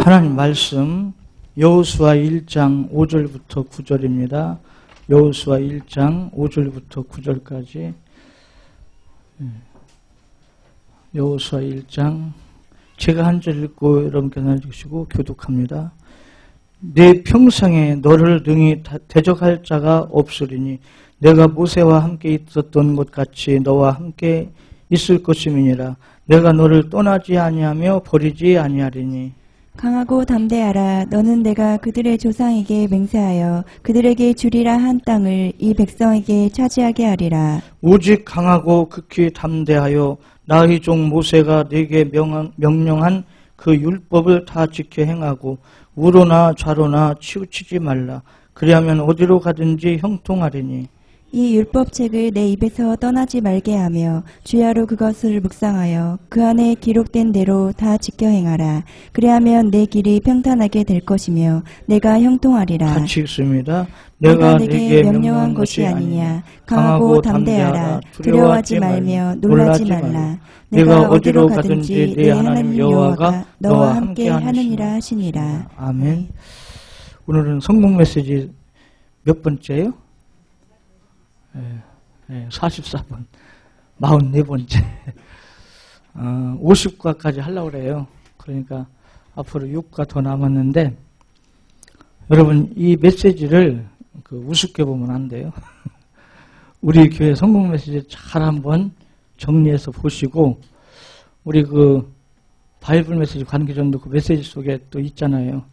하나님 말씀 여호수아 1장 5절부터 9절입니다. 여호수아 1장 5절부터 9절까지 여호수아 1장 제가 한 절 읽고 여러분께서 나눠주시고 교독합니다. 내 평생에 너를 능히 대적할 자가 없으리니 내가 모세와 함께 있었던 것 같이 너와 함께 있을 것임이니라. 내가 너를 떠나지 아니하며 버리지 아니하리니. 강하고 담대하라. 너는 내가 그들의 조상에게 맹세하여 그들에게 주리라 한 땅을 이 백성에게 차지하게 하리라. 오직 강하고 극히 담대하여 나의 종 모세가 네게 명령한 그 율법을 다 지켜 행하고 우로나 좌로나 치우치지 말라. 그리하면 어디로 가든지 형통하리니. 이 율법책을 내 입에서 떠나지 말게 하며 주야로 그것을 묵상하여 그 안에 기록된 대로 다 지켜 행하라. 그리하면 내 길이 평탄하게 될 것이며 내가 형통하리라. 같이 읽습니다. 내가 네게 명령한 것이 아니냐. 강하고 담대하라. 두려워하지 말며 놀라지 말라. 내가 어디로 가든지 내 하나님 여호와가 너와 함께 하느니라 하시니라. 아멘. 오늘은 성공 메시지 몇 번째요? 44번, 44번째. 50과까지 하려고 그래요. 그러니까 앞으로 6과 더 남았는데, 여러분, 이 메시지를 우습게 보면 안 돼요. 우리 교회 성공 메시지 잘 한번 정리해서 보시고, 우리 바이블 메시지 관계전도 그 메시지 속에 또 있잖아요.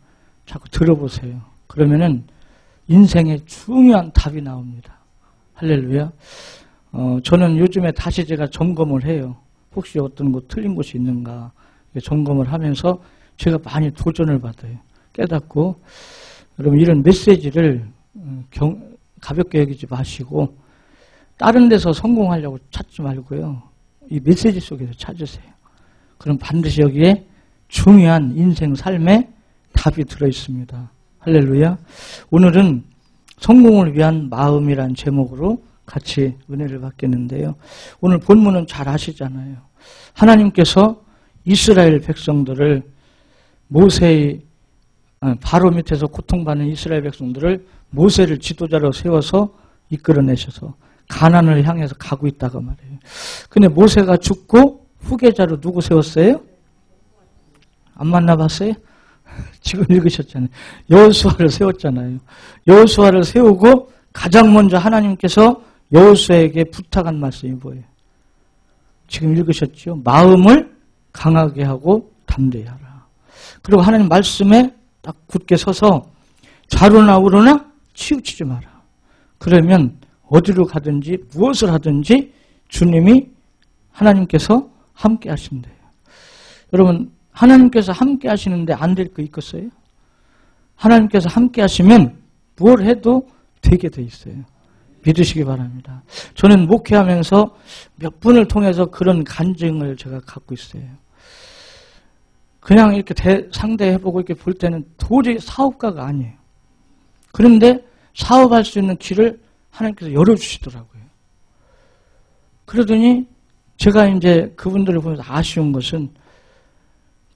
자꾸 들어보세요. 그러면은 인생에 중요한 답이 나옵니다. 할렐루야. 저는 요즘에 다시 제가 점검을 해요. 혹시 어떤 거 틀린 곳이 있는가 점검을 하면서 제가 많이 도전을 받아요. 깨닫고 여러분 이런 메시지를 가볍게 여기지 마시고 다른 데서 성공하려고 찾지 말고요. 이 메시지 속에서 찾으세요. 그럼 반드시 여기에 중요한 인생 삶의 답이 들어있습니다. 할렐루야. 오늘은 성공을 위한 마음이란 제목으로 같이 은혜를 받겠는데요. 오늘 본문은 잘 아시잖아요. 하나님께서 이스라엘 백성들을 모세의 바로 밑에서 고통받는 이스라엘 백성들을 모세를 지도자로 세워서 이끌어내셔서 가나안을 향해서 가고 있다고 말해요. 근데 모세가 죽고 후계자로 누구 세웠어요? 안 만나봤어요? 지금 읽으셨잖아요. 여호수아를 세웠잖아요. 여호수아를 세우고 가장 먼저 하나님께서 여호수아에게 부탁한 말씀이 뭐예요? 지금 읽으셨죠? 마음을 강하게 하고 담대히 하라. 그리고 하나님 말씀에 딱 굳게 서서 좌로나 우로나 치우치지 마라. 그러면 어디로 가든지 무엇을 하든지 주님이 하나님께서 함께 하신대요. 여러분 하나님께서 함께 하시는데 안 될 거 있겠어요? 하나님께서 함께 하시면 뭘 해도 되게 돼 있어요. 믿으시기 바랍니다. 저는 목회하면서 몇 분을 통해서 그런 간증을 제가 갖고 있어요. 그냥 이렇게 상대해보고 이렇게 볼 때는 도저히 사업가가 아니에요. 그런데 사업할 수 있는 길을 하나님께서 열어주시더라고요. 그러더니 제가 이제 그분들을 보면서 아쉬운 것은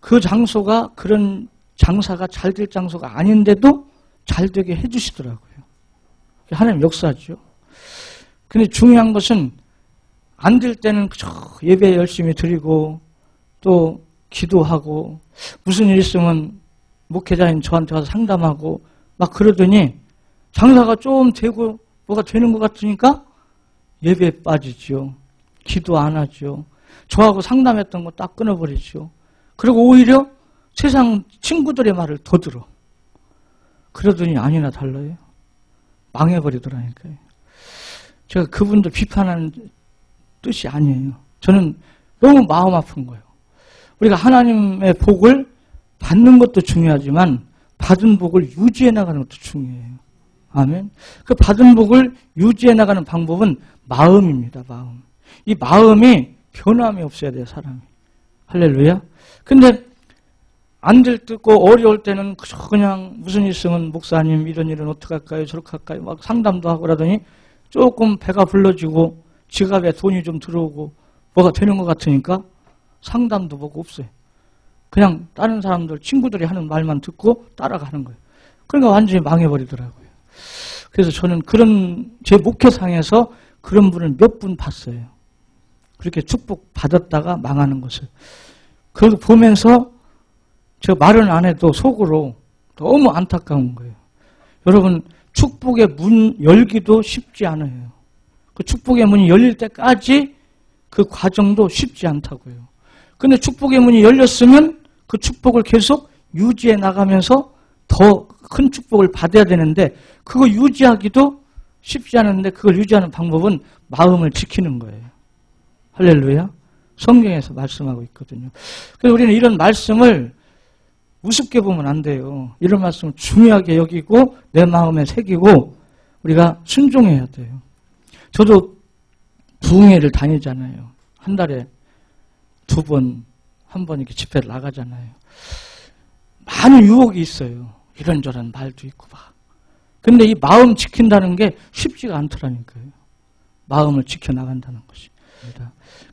그 장소가 그런 장사가 잘 될 장소가 아닌데도 잘 되게 해주시더라고요. 하나님 역사죠. 근데 중요한 것은 안 될 때는 예배 열심히 드리고 또 기도하고 무슨 일 있으면 목회자인 저한테 와서 상담하고 막 그러더니 장사가 좀 되고 뭐가 되는 것 같으니까 예배에 빠지죠. 기도 안 하죠. 저하고 상담했던 거 딱 끊어버리죠. 그리고 오히려 세상 친구들의 말을 더 들어. 그러더니 아니나 달라요. 망해버리더라니까요. 제가 그분들 비판하는 뜻이 아니에요. 저는 너무 마음 아픈 거예요. 우리가 하나님의 복을 받는 것도 중요하지만 받은 복을 유지해 나가는 것도 중요해요. 아멘. 그 받은 복을 유지해 나가는 방법은 마음입니다. 마음. 이 마음이 변함이 없어야 돼요. 사람이. 할렐루야. 근데 안 될 때고 어려울 때는 그냥 무슨 일 있으면 목사님 이런 일은 어떻게 할까요? 저렇게 할까요? 막 상담도 하고 그러더니 조금 배가 불러지고 지갑에 돈이 좀 들어오고 뭐가 되는 것 같으니까 상담도 보고 없어요. 그냥 다른 사람들, 친구들이 하는 말만 듣고 따라가는 거예요. 그러니까 완전히 망해버리더라고요. 그래서 저는 그런, 제 목회상에서 그런 분을 몇 분 봤어요. 그렇게 축복 받았다가 망하는 것을. 그걸 보면서 저 말은 안 해도 속으로 너무 안타까운 거예요. 여러분, 축복의 문 열기도 쉽지 않아요. 그 축복의 문이 열릴 때까지 그 과정도 쉽지 않다고요. 근데 축복의 문이 열렸으면 그 축복을 계속 유지해 나가면서 더 큰 축복을 받아야 되는데 그거 유지하기도 쉽지 않은데 그걸 유지하는 방법은 마음을 지키는 거예요. 할렐루야. 성경에서 말씀하고 있거든요. 그래서 우리는 이런 말씀을 우습게 보면 안 돼요. 이런 말씀을 중요하게 여기고 내 마음에 새기고 우리가 순종해야 돼요. 저도 부흥회를 다니잖아요. 한 달에 2번, 한 번 이렇게 집회를 나가잖아요. 많은 유혹이 있어요. 이런저런 말도 있고 막. 근데 이 마음 지킨다는 게 쉽지가 않더라니까요. 마음을 지켜나간다는 것이.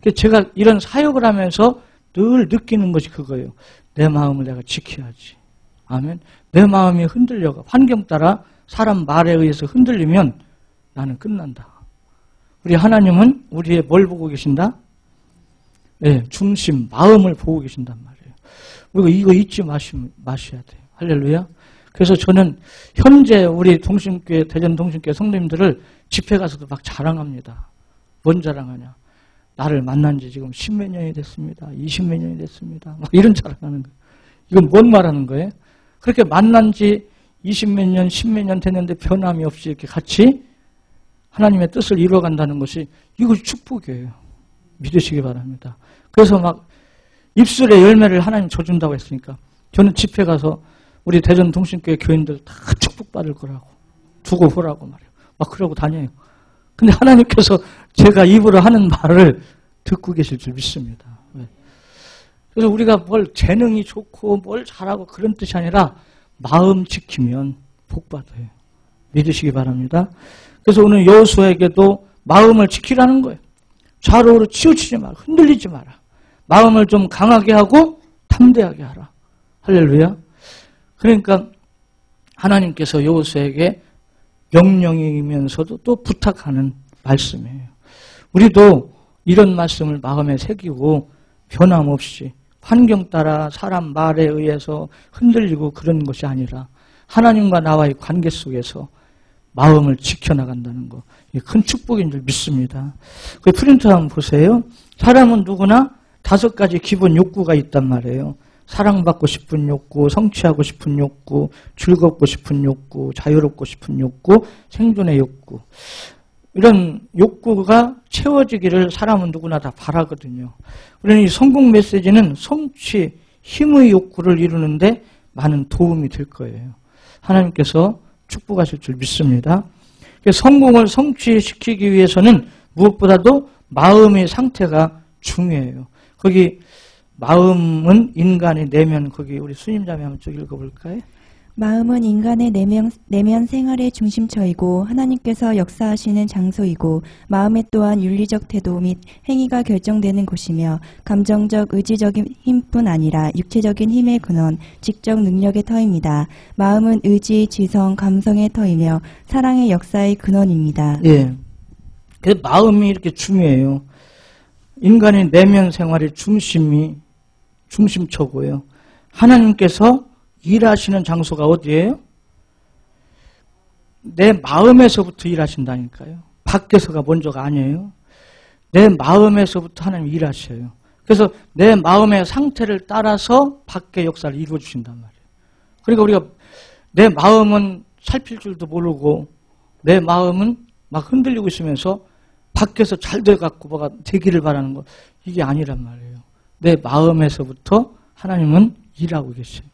그래서 제가 이런 사역을 하면서 늘 느끼는 것이 그거예요. 내 마음을 내가 지켜야지. 아멘. 내 마음이 흔들려가 환경 따라 사람 말에 의해서 흔들리면 나는 끝난다. 우리 하나님은 우리의 뭘 보고 계신다? 네, 중심, 마음을 보고 계신단 말이에요. 우리가 이거 잊지 마셔야 돼요. 할렐루야. 그래서 저는 현재 우리 동신교회, 대전 동신교회 성도님들을 집회 가서도 막 자랑합니다. 뭔 자랑하냐? 나를 만난 지 지금 10몇 년이 됐습니다. 20몇 년이 됐습니다. 막 이런 자랑하는 거예요. 이건 뭔 말하는 거예요? 그렇게 만난 지 20몇 년, 10몇 년 됐는데 변함이 없이 이렇게 같이 하나님의 뜻을 이루어간다는 것이 이거 축복이에요. 믿으시기 바랍니다. 그래서 막 입술에 열매를 하나님 줘준다고 했으니까 저는 집회 가서 우리 대전 동신교회 교인들 다 축복받을 거라고 두고 보라고 말이에요. 막 그러고 다녀요. 근데 하나님께서 제가 입으로 하는 말을 듣고 계실 줄 믿습니다. 그래서 우리가 뭘 재능이 좋고 뭘 잘하고 그런 뜻이 아니라 마음 지키면 복 받아요. 믿으시기 바랍니다. 그래서 오늘 여호수아에게도 마음을 지키라는 거예요. 좌우로 치우치지 마라. 흔들리지 마라. 마음을 좀 강하게 하고 담대하게 하라. 할렐루야. 그러니까 하나님께서 여호수아에게 명령이면서도 또 부탁하는 말씀이에요. 우리도 이런 말씀을 마음에 새기고 변함없이 환경 따라 사람 말에 의해서 흔들리고 그런 것이 아니라 하나님과 나와의 관계 속에서 마음을 지켜나간다는 거. 이게 큰 축복인 줄 믿습니다. 그 프린트 한번 보세요. 사람은 누구나 5가지 기본 욕구가 있단 말이에요. 사랑받고 싶은 욕구, 성취하고 싶은 욕구, 즐겁고 싶은 욕구, 자유롭고 싶은 욕구, 생존의 욕구. 이런 욕구가 채워지기를 사람은 누구나 다 바라거든요. 우리는 이 성공 메시지는 성취, 힘의 욕구를 이루는데 많은 도움이 될 거예요. 하나님께서 축복하실 줄 믿습니다. 성공을 성취시키기 위해서는 무엇보다도 마음의 상태가 중요해요. 거기 마음은 인간의 내면, 거기 우리 수님자매 한번 쭉 읽어볼까요? 마음은 인간의 내면 생활의 중심처이고 하나님께서 역사하시는 장소이고 마음에 또한 윤리적 태도 및 행위가 결정되는 곳이며 감정적 의지적인 힘뿐 아니라 육체적인 힘의 근원, 직접 능력의 터입니다. 마음은 의지, 지성, 감성의 터이며 사랑의 역사의 근원입니다. 예. 그래서 마음이 이렇게 중요해요. 인간의 내면 생활의 중심처고요. 하나님께서 일하시는 장소가 어디예요? 내 마음에서부터 일하신다니까요. 밖에서가 먼저가 아니에요. 내 마음에서부터 하나님 일하셔요. 그래서 내 마음의 상태를 따라서 밖의 역사를 이루어 주신단 말이에요. 그러니까 우리가 내 마음은 살필 줄도 모르고 내 마음은 막 흔들리고 있으면서 밖에서 잘 돼갖고 뭐가 되기를 바라는 거, 이게 아니란 말이에요. 내 마음에서부터 하나님은 일하고 계셔요.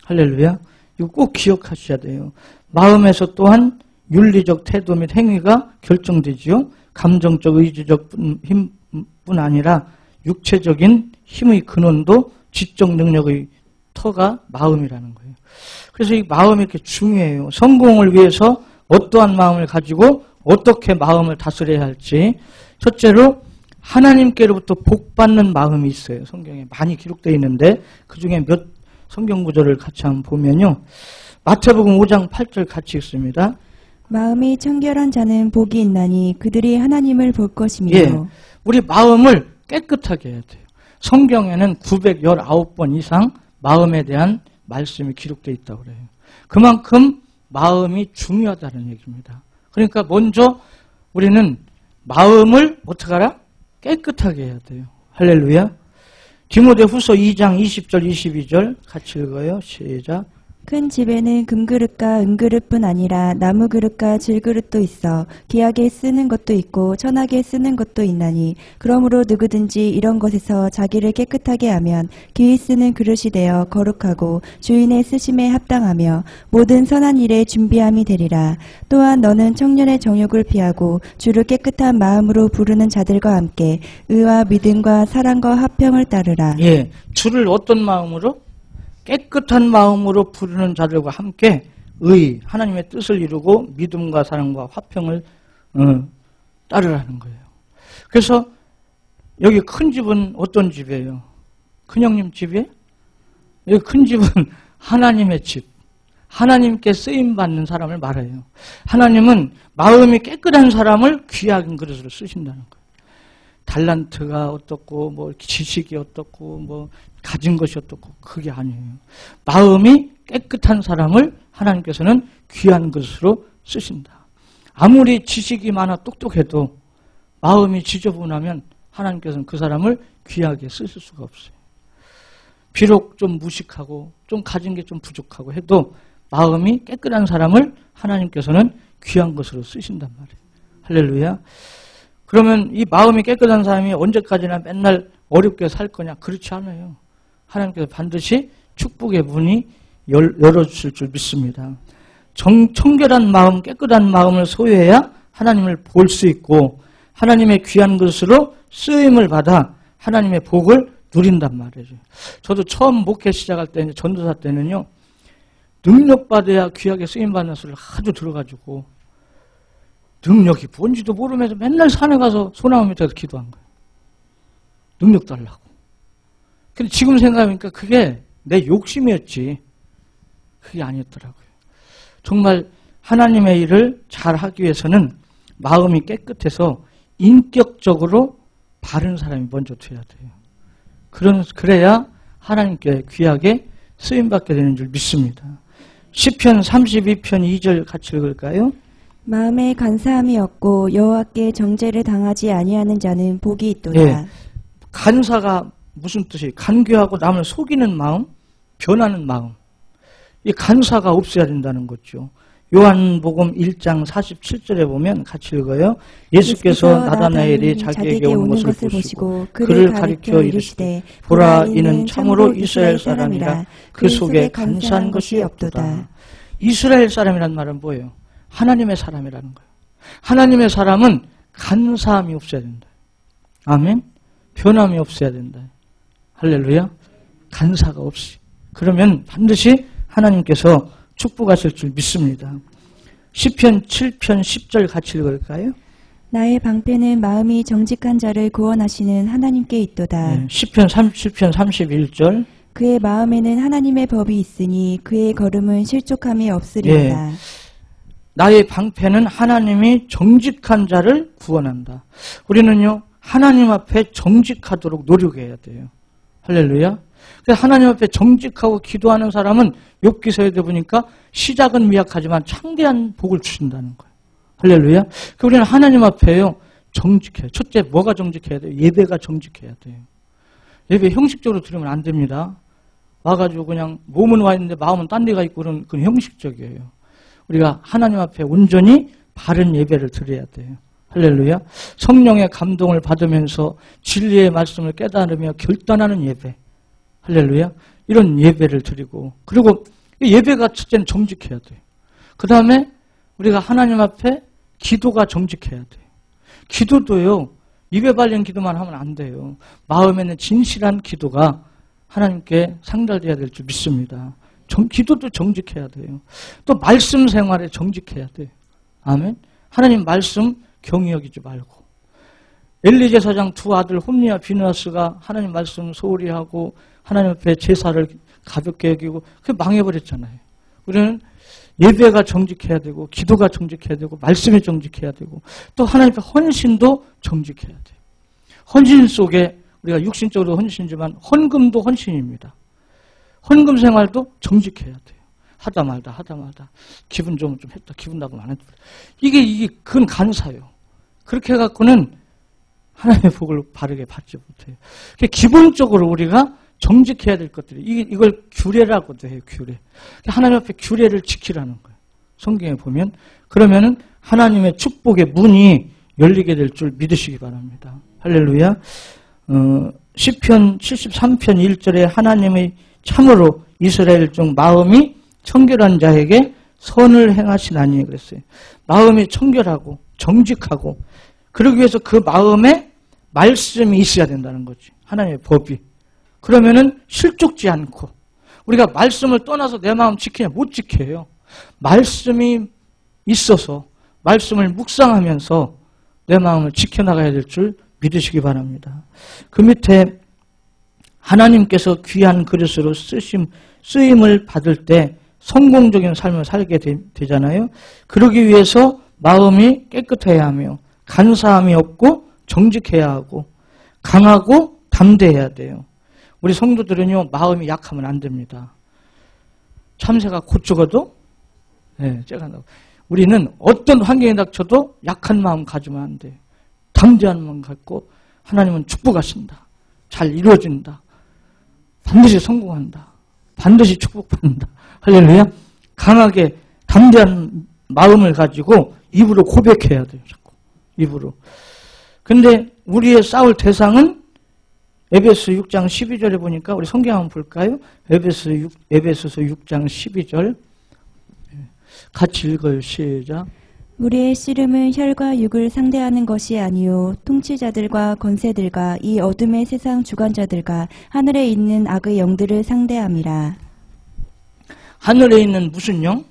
할렐루야. 이거 꼭 기억하셔야 돼요. 마음에서 또한 윤리적 태도 및 행위가 결정되지요. 감정적 의지적 힘뿐 아니라 육체적인 힘의 근원도 지적 능력의 터가 마음이라는 거예요. 그래서 이 마음이 이렇게 중요해요. 성공을 위해서 어떠한 마음을 가지고 어떻게 마음을 다스려야 할지. 첫째로 하나님께로부터 복받는 마음이 있어요. 성경에 많이 기록되어 있는데 그 중에 몇 성경 구절을 같이 한번 보면요. 마태복음 5장 8절 같이 읽습니다. 마음이 청결한 자는 복이 있나니 그들이 하나님을 볼 것이며. 예, 우리 마음을 깨끗하게 해야 돼요. 성경에는 919번 이상 마음에 대한 말씀이 기록되어 있다고 그래요. 그만큼 마음이 중요하다는 얘기입니다. 그러니까 먼저 우리는 마음을 어떻게 하라? 깨끗하게 해야 돼요. 할렐루야. 디모데후서 2장 20절 22절 같이 읽어요. 시작. 큰 집에는 금그릇과 은그릇뿐 아니라 나무그릇과 질그릇도 있어 귀하게 쓰는 것도 있고 천하게 쓰는 것도 있나니 그러므로 누구든지 이런 것에서 자기를 깨끗하게 하면 귀히 쓰는 그릇이 되어 거룩하고 주인의 쓰심에 합당하며 모든 선한 일에 준비함이 되리라. 또한 너는 청년의 정욕을 피하고 주를 깨끗한 마음으로 부르는 자들과 함께 의와 믿음과 사랑과 화평을 따르라. 예, 주를 어떤 마음으로? 깨끗한 마음으로 부르는 자들과 함께 의, 하나님의 뜻을 이루고 믿음과 사랑과 화평을 따르라는 거예요. 그래서 여기 큰 집은 어떤 집이에요? 큰형님 집이에요? 여기 큰 집은 하나님의 집. 하나님께 쓰임받는 사람을 말해요. 하나님은 마음이 깨끗한 사람을 귀한 그릇으로 쓰신다는 거예요. 달란트가 어떻고 뭐 지식이 어떻고 뭐 가진 것이 어떻고 그게 아니에요. 마음이 깨끗한 사람을 하나님께서는 귀한 것으로 쓰신다. 아무리 지식이 많아 똑똑해도 마음이 지저분하면 하나님께서는 그 사람을 귀하게 쓰실 수가 없어요. 비록 좀 무식하고 좀 가진 게 좀 부족하고 해도 마음이 깨끗한 사람을 하나님께서는 귀한 것으로 쓰신단 말이에요. 할렐루야. 그러면 이 마음이 깨끗한 사람이 언제까지나 맨날 어렵게 살 거냐? 그렇지 않아요. 하나님께서 반드시 축복의 문이 열어주실 줄 믿습니다. 청결한 마음, 깨끗한 마음을 소유해야 하나님을 볼 수 있고 하나님의 귀한 것으로 쓰임을 받아 하나님의 복을 누린단 말이죠. 저도 처음 목회 시작할 때 전도사 때는요. 능력받아야 귀하게 쓰임받는 소리를 하도 들어가지고 능력이 뭔지도 모르면서 맨날 산에 가서 소나무 밑에서 기도한 거예요. 능력 달라고. 근데 지금 생각해보니까 그게 내 욕심이었지. 그게 아니었더라고요. 정말 하나님의 일을 잘 하기 위해서는 마음이 깨끗해서 인격적으로 바른 사람이 먼저 돼야 돼요. 그래야 하나님께 귀하게 쓰임받게 되는 줄 믿습니다. 시편 32편 2절 같이 읽을까요? 마음에 간사함이 없고 여호와께 정죄를 당하지 아니하는 자는 복이 있도다. 예, 간사가 무슨 뜻이에요? 간교하고 남을 속이는 마음, 변하는 마음. 이 간사가 없어야 된다는 거죠. 요한복음 1장 47절에 보면 같이 읽어요. 예수께서 나다나엘이 자기에게 오는 것을 보시고 그를 가리켜 이르시되 보라 이는 참으로 이스라엘 사람이라 그 속에 간사한 것이 없도다. 이스라엘 사람이란 말은 뭐예요? 하나님의 사람이라는 거예요. 하나님의 사람은 간사함이 없어야 된다. 아멘. 변함이 없어야 된다. 할렐루야. 간사가 없이. 그러면 반드시 하나님께서 축복하실 줄 믿습니다. 시편 7편 10절 같이 읽을까요? 나의 방패는 마음이 정직한 자를 구원하시는 하나님께 있도다. 네, 시편 31절. 그의 마음에는 하나님의 법이 있으니 그의 걸음은 실족함이 없으리이다. 네, 나의 방패는 하나님이 정직한 자를 구원한다. 우리는요 하나님 앞에 정직하도록 노력해야 돼요. 할렐루야. 하나님 앞에 정직하고 기도하는 사람은 욥기서에도 보니까 시작은 미약하지만 창대한 복을 주신다는 거예요. 할렐루야. 우리는 하나님 앞에요 정직해요. 첫째 뭐가 정직해야 돼요? 예배가 정직해야 돼요. 예배 형식적으로 드리면 안 됩니다. 와가지고 그냥 몸은 와 있는데 마음은 딴 데가 있고 그건 형식적이에요. 우리가 하나님 앞에 온전히 바른 예배를 드려야 돼요. 할렐루야. 성령의 감동을 받으면서 진리의 말씀을 깨달으며 결단하는 예배. 할렐루야. 이런 예배를 드리고 그리고 예배가 첫째는 정직해야 돼요. 그 다음에 우리가 하나님 앞에 기도가 정직해야 돼요. 기도도요. 입에 발린 기도만 하면 안 돼요. 마음에는 진실한 기도가 하나님께 상달돼야 될 줄 믿습니다. 기도도 정직해야 돼요. 또 말씀 생활에 정직해야 돼요. 아멘. 하나님 말씀 경히 여기지 말고 엘리 제사장 두 아들 홈리와 비느하스가 하나님 말씀을 소홀히 하고 하나님 앞에 제사를 가볍게 여기고 그게 망해버렸잖아요. 우리는 예배가 정직해야 되고 기도가 정직해야 되고 말씀이 정직해야 되고 또 하나님 앞에 헌신도 정직해야 돼요. 헌신 속에 우리가 육신적으로 헌신이지만 헌금도 헌신입니다. 헌금 생활도 정직해야 돼요. 하다 말다 기분 좋으면 좀 했다 기분 나쁘면 안 했다. 이게 그건 간사예요. 그렇게 해갖고는 하나님의 복을 바르게 받지 못해요. 기본적으로 우리가 정직해야 될 것들이 이걸 규례라고도 해요. 규례. 하나님 앞에 규례를 지키라는 거예요. 성경에 보면 그러면은 하나님의 축복의 문이 열리게 될 줄 믿으시기 바랍니다. 할렐루야. 시편 73편 1절에 하나님의 참으로 이스라엘 중 마음이 청결한 자에게 선을 행하시나니 그랬어요. 마음이 청결하고 정직하고 그러기 위해서 그 마음에 말씀이 있어야 된다는 거지. 하나님의 법이. 그러면은 실족지 않고 우리가 말씀을 떠나서 내 마음 지키냐 못 지켜요. 말씀이 있어서 말씀을 묵상하면서 내 마음을 지켜나가야 될 줄 믿으시기 바랍니다. 그 밑에 하나님께서 귀한 그릇으로 쓰임을 받을 때 성공적인 삶을 살게 되잖아요. 그러기 위해서 마음이 깨끗해야 하며 간사함이 없고 정직해야 하고 강하고 담대해야 돼요. 우리 성도들은요 마음이 약하면 안 됩니다. 참새가 곧 죽어도 째간다고. 우리는 어떤 환경에 닥쳐도 약한 마음 가지면 안 돼요. 담대한 마음 갖고 하나님은 축복하신다. 잘 이루어진다. 반드시 성공한다. 반드시 축복받는다. 할렐루야. 강하게 담대한 마음을 가지고 입으로 고백해야 돼요. 자꾸 입으로. 근데 우리의 싸울 대상은 에베소 6장 12절에 보니까 우리 성경 한번 볼까요? 에베소서 6장 12절 같이 읽어요. 시작. 우리의 씨름은 혈과 육을 상대하는 것이 아니요 통치자들과 권세들과 이 어둠의 세상 주관자들과 하늘에 있는 악의 영들을 상대함이라. 하늘에 있는 무슨 영?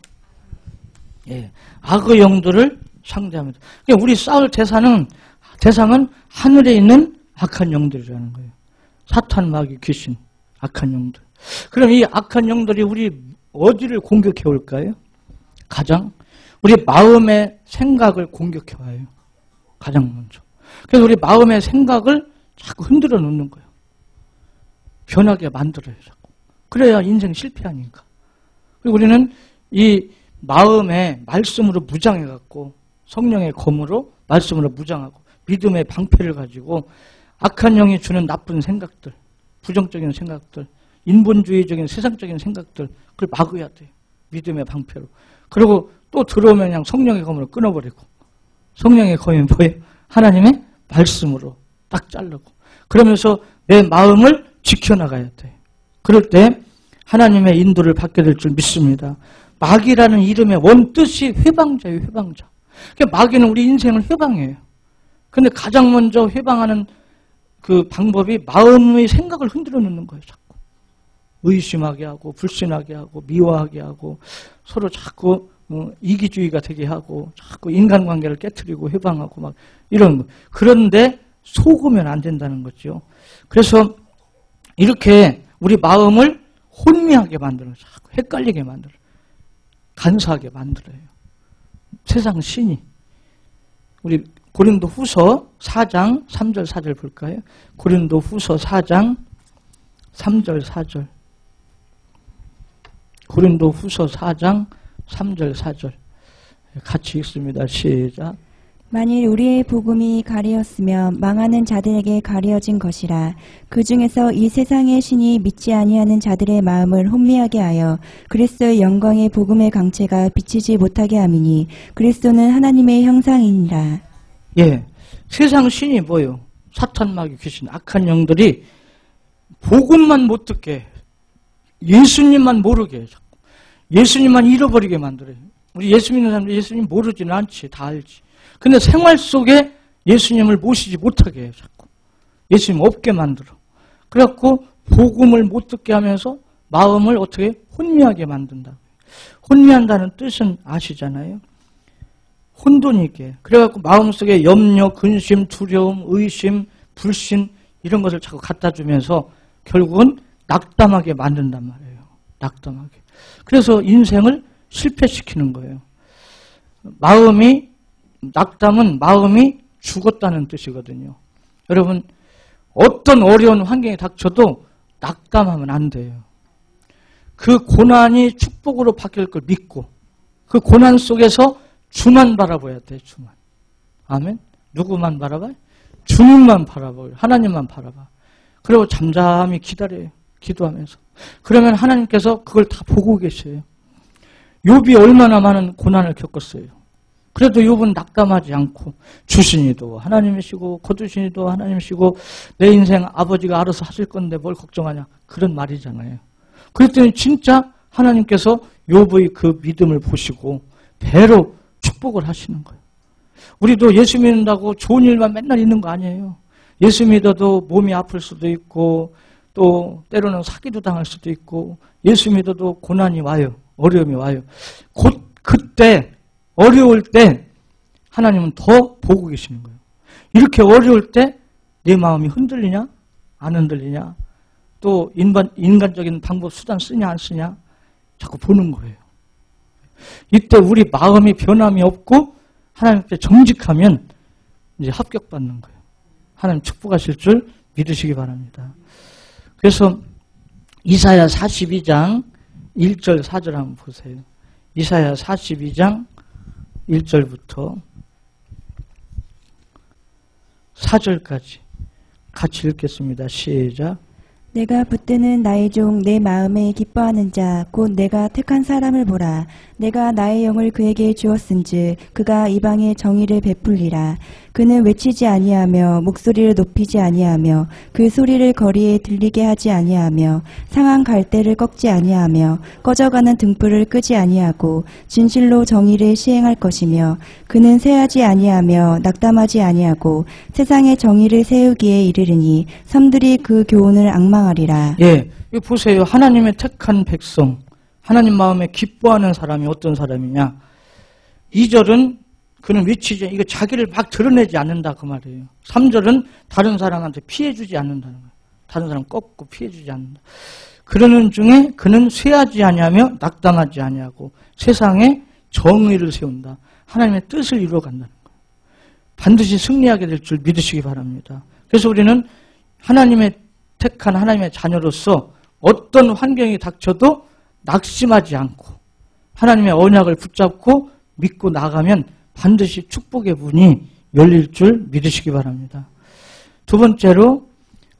악의 영들을 상대합니다. 그러니까 우리 싸울 대상은 하늘에 있는 악한 영들이라는 거예요. 사탄, 마귀, 귀신, 악한 영들. 그럼 이 악한 영들이 우리 어디를 공격해 올까요? 가장 우리 마음의 생각을 공격해 와요. 가장 먼저. 그래서 우리 마음의 생각을 자꾸 흔들어 놓는 거예요. 변하게 만들어요. 자꾸. 그래야 인생 실패하니까. 그리고 우리는 이 마음에 말씀으로 무장해갖고 성령의 검으로 말씀으로 무장하고 믿음의 방패를 가지고 악한 영이 주는 나쁜 생각들, 부정적인 생각들, 인본주의적인 세상적인 생각들 그걸 막아야 돼요. 믿음의 방패로. 그리고 또 들어오면 그냥 성령의 검으로 끊어버리고 성령의 검이 뭐예요? 하나님의 말씀으로 딱 자르고 그러면서 내 마음을 지켜나가야 돼요. 그럴 때 하나님의 인도를 받게 될 줄 믿습니다. 마귀라는 이름의 원뜻이 회방자예요. 회방자. 그러니까 마귀는 우리 인생을 회방해요. 근데 가장 먼저 회방하는 그 방법이 마음의 생각을 흔들어 놓는 거예요. 자꾸 의심하게 하고 불신하게 하고 미워하게 하고 서로 자꾸 이기주의가 되게 하고 자꾸 인간관계를 깨트리고 회방하고 막 이런 거. 그런데 속으면 안 된다는 거죠. 그래서 이렇게 우리 마음을 혼미하게 만들어요. 자꾸 헷갈리게 만들어요. 간사하게 만들어요. 세상 신이. 우리 고린도 후서 4장 3절 4절 볼까요? 고린도 후서 4장 3절 4절. 고린도 후서 4장 3절 4절 같이 읽습니다. 시작. 만일 우리의 복음이 가리었으면 망하는 자들에게 가리어진 것이라. 그 중에서 이 세상의 신이 믿지 아니하는 자들의 마음을 혼미하게 하여 그리스도의 영광의 복음의 강체가 비치지 못하게 함이니 그리스도는 하나님의 형상이니라. 예, 세상 신이 뭐요? 사탄, 마귀, 귀신, 악한 영들이 복음만 못 듣게 예수님만 모르게 자꾸 예수님만 잃어버리게 만들어요. 우리 예수 믿는 사람들 예수님 모르지는 않지. 다 알지. 근데 생활 속에 예수님을 모시지 못하게 해요. 자꾸. 예수님 없게 만들어. 그래갖고 복음을 못 듣게 하면서 마음을 어떻게 혼미하게 만든다. 혼미한다는 뜻은 아시잖아요. 혼돈이게. 그래갖고 마음속에 염려, 근심, 두려움, 의심, 불신 이런 것을 자꾸 갖다 주면서 결국은 낙담하게 만든단 말이에요. 낙담하게. 그래서 인생을 실패시키는 거예요. 낙담은 마음이 죽었다는 뜻이거든요. 여러분, 어떤 어려운 환경이 닥쳐도 낙담하면 안 돼요. 그 고난이 축복으로 바뀔 걸 믿고 그 고난 속에서 주만 바라봐야 돼요. 주만. 아멘. 누구만 바라봐요? 주님만 바라봐요. 하나님만 바라봐. 그리고 잠잠히 기다려요. 기도하면서. 그러면 하나님께서 그걸 다 보고 계셔요. 욥이 얼마나 많은 고난을 겪었어요. 그래도 욥은 낙담하지 않고 주신이도 하나님이시고 거두신이도 하나님이시고 내 인생 아버지가 알아서 하실 건데 뭘 걱정하냐. 그런 말이잖아요. 그랬더니 진짜 하나님께서 욥의 그 믿음을 보시고 배로 축복을 하시는 거예요. 우리도 예수 믿는다고 좋은 일만 맨날 있는 거 아니에요. 예수 믿어도 몸이 아플 수도 있고 또 때로는 사기도 당할 수도 있고 예수 믿어도 고난이 와요. 어려움이 와요. 그때 어려울 때 하나님은 더 보고 계시는 거예요. 이렇게 어려울 때 내 마음이 흔들리냐? 안 흔들리냐? 또 인간적인 방법 수단 쓰냐 안 쓰냐? 자꾸 보는 거예요. 이때 우리 마음이 변함이 없고 하나님께 정직하면 이제 합격받는 거예요. 하나님 축복하실 줄 믿으시기 바랍니다. 그래서 이사야 42장 1절 4절 한번 보세요. 이사야 42장 1절부터 4절까지 같이 읽겠습니다. 시작. 내가 붙드는 나의 종 내 마음에 기뻐하는 자 곧 내가 택한 사람을 보라. 내가 나의 영을 그에게 주었은즉 그가 이방의 정의를 베풀리라. 그는 외치지 아니하며 목소리를 높이지 아니하며 그 소리를 거리에 들리게 하지 아니하며 상한 갈대를 꺾지 아니하며 꺼져가는 등불을 끄지 아니하고 진실로 정의를 시행할 것이며 그는 쇠하지 아니하며 낙담하지 아니하고 세상의 정의를 세우기에 이르르니 섬들이 그 교훈을 앙망하리라. 예, 이거 보세요. 하나님의 택한 백성, 하나님 마음에 기뻐하는 사람이 어떤 사람이냐. 2절은 그는 외치지, 이거 자기를 막 드러내지 않는다 그 말이에요. 3절은 다른 사람한테 피해주지 않는다는 거예요. 다른 사람 꺾고 피해주지 않는다. 그러는 중에 그는 쇠하지 아니하며 낙담하지 아니하고 세상에 정의를 세운다. 하나님의 뜻을 이루어간다는 거예요. 반드시 승리하게 될 줄 믿으시기 바랍니다. 그래서 우리는 하나님의 택한 하나님의 자녀로서 어떤 환경이 닥쳐도 낙심하지 않고 하나님의 언약을 붙잡고 믿고 나가면 반드시 축복의 문이 열릴 줄 믿으시기 바랍니다. 두 번째로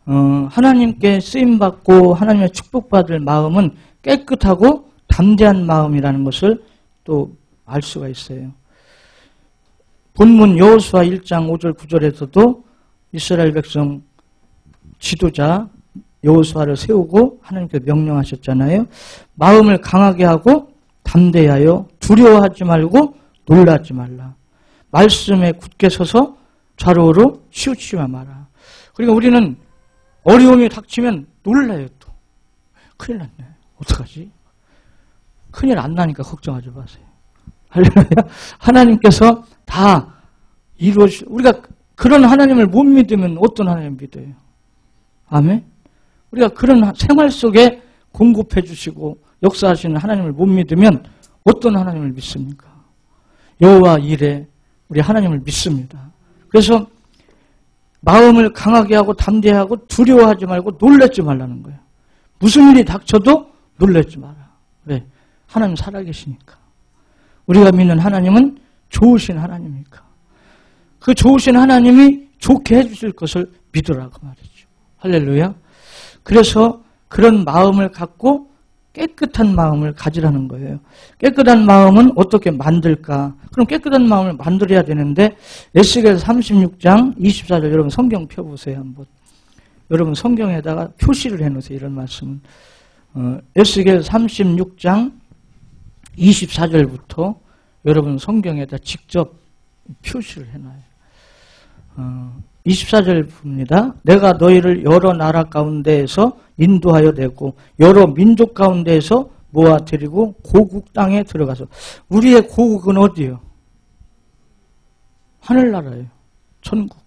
하나님께 쓰임받고 하나님의 축복받을 마음은 깨끗하고 담대한 마음이라는 것을 또 알 수가 있어요. 본문 여호수아 1장 5절 9절에서도 이스라엘 백성 지도자 여호수아를 세우고 하나님께 명령하셨잖아요. 마음을 강하게 하고 담대하여 두려워하지 말고 놀라지 말라. 말씀에 굳게 서서 좌로우로 치우치지 마라. 그러니까 우리는 어려움이 닥치면 놀라요. 또 큰일 났네. 어떡하지? 큰일 안 나니까 걱정하지 마세요. 할렐루야. 하나님께서 다 이루어주. 우리가 그런 하나님을 못 믿으면 어떤 하나님 믿어요? 아멘. 우리가 그런 생활 속에 공급해 주시고 역사하시는 하나님을 못 믿으면 어떤 하나님을 믿습니까? 여호와 이레 우리 하나님을 믿습니다. 그래서 마음을 강하게 하고 담대하고 두려워하지 말고 놀라지 말라는 거예요. 무슨 일이 닥쳐도 놀라지 마라. 왜? 하나님 살아계시니까. 우리가 믿는 하나님은 좋으신 하나님이니까. 그 좋으신 하나님이 좋게 해주실 것을 믿으라고 말이죠. 할렐루야. 그래서 그런 마음을 갖고 깨끗한 마음을 가지라는 거예요. 깨끗한 마음은 어떻게 만들까? 그럼 깨끗한 마음을 만들어야 되는데 에스겔 36장 24절 여러분 성경 펴보세요 한번. 여러분 성경에다가 표시를 해놓으세요. 이런 말씀은 에스겔 36장 24절부터 여러분 성경에다 직접 표시를 해놔요. 24절 봅니다. 내가 너희를 여러 나라 가운데에서 인도하여 내고 여러 민족 가운데에서 모아 데리고 고국 땅에 들어가서. 우리의 고국은 어디요? 하늘나라예요. 천국.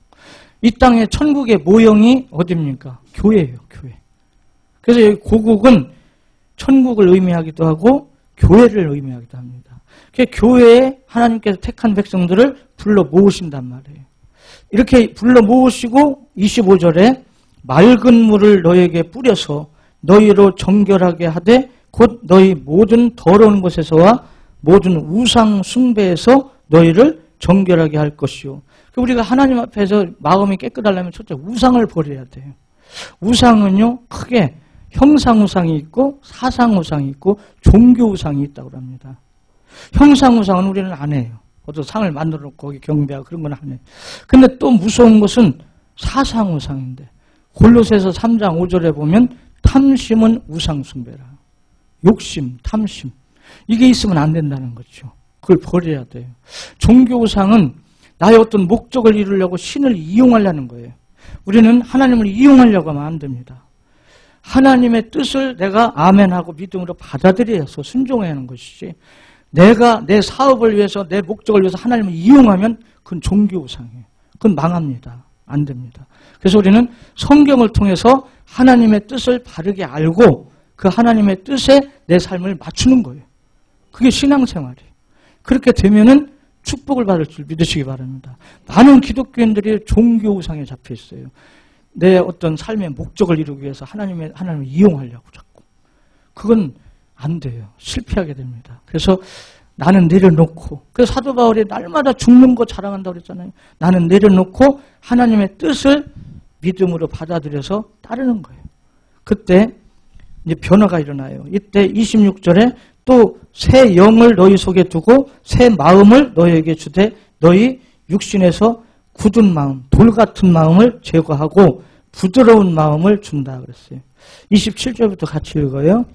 이 땅의 천국의 모형이 어디입니까? 교회예요. 교회. 그래서 여기 고국은 천국을 의미하기도 하고 교회를 의미하기도 합니다. 교회에 하나님께서 택한 백성들을 불러 모으신단 말이에요. 이렇게 불러 모으시고 25절에 맑은 물을 너에게 뿌려서 너희로 정결하게 하되 곧 너희 모든 더러운 것에서와 모든 우상 숭배에서 너희를 정결하게 할 것이요. 우리가 하나님 앞에서 마음이 깨끗하려면 첫째 우상을 버려야 돼요. 우상은요 크게 형상우상이 있고 사상우상이 있고 종교우상이 있다고 합니다. 형상우상은 우리는 안 해요. 어떤 상을 만들어 놓고 거기 경배하고 그런 건 안 해요. 근데 또 무서운 것은 사상우상인데 골로새서 3장 5절에 보면 탐심은 우상숭배라. 욕심, 탐심. 이게 있으면 안 된다는 거죠. 그걸 버려야 돼요. 종교우상은 나의 어떤 목적을 이루려고 신을 이용하려는 거예요. 우리는 하나님을 이용하려고 하면 안 됩니다. 하나님의 뜻을 내가 아멘하고 믿음으로 받아들여서 순종해야 하는 것이지 내가 내 사업을 위해서 내 목적을 위해서 하나님을 이용하면 그건 종교우상이에요. 그건 망합니다. 안 됩니다. 그래서 우리는 성경을 통해서 하나님의 뜻을 바르게 알고 그 하나님의 뜻에 내 삶을 맞추는 거예요. 그게 신앙생활이에요. 그렇게 되면은 축복을 받을 줄 믿으시기 바랍니다. 많은 기독교인들이 종교우상에 잡혀 있어요. 내 어떤 삶의 목적을 이루기 위해서 하나님을 이용하려고 자꾸. 그건 안 돼요. 실패하게 됩니다. 그래서 나는 내려놓고, 그래서 사도 바울이 날마다 죽는 거 자랑한다고 그랬잖아요. 나는 내려놓고 하나님의 뜻을 믿음으로 받아들여서 따르는 거예요. 그때 이제 변화가 일어나요. 이때 26절에 또 새 영을 너희 속에 두고 새 마음을 너희에게 주되 너희 육신에서 굳은 마음, 돌 같은 마음을 제거하고 부드러운 마음을 준다 그랬어요. 27절부터 같이 읽어요.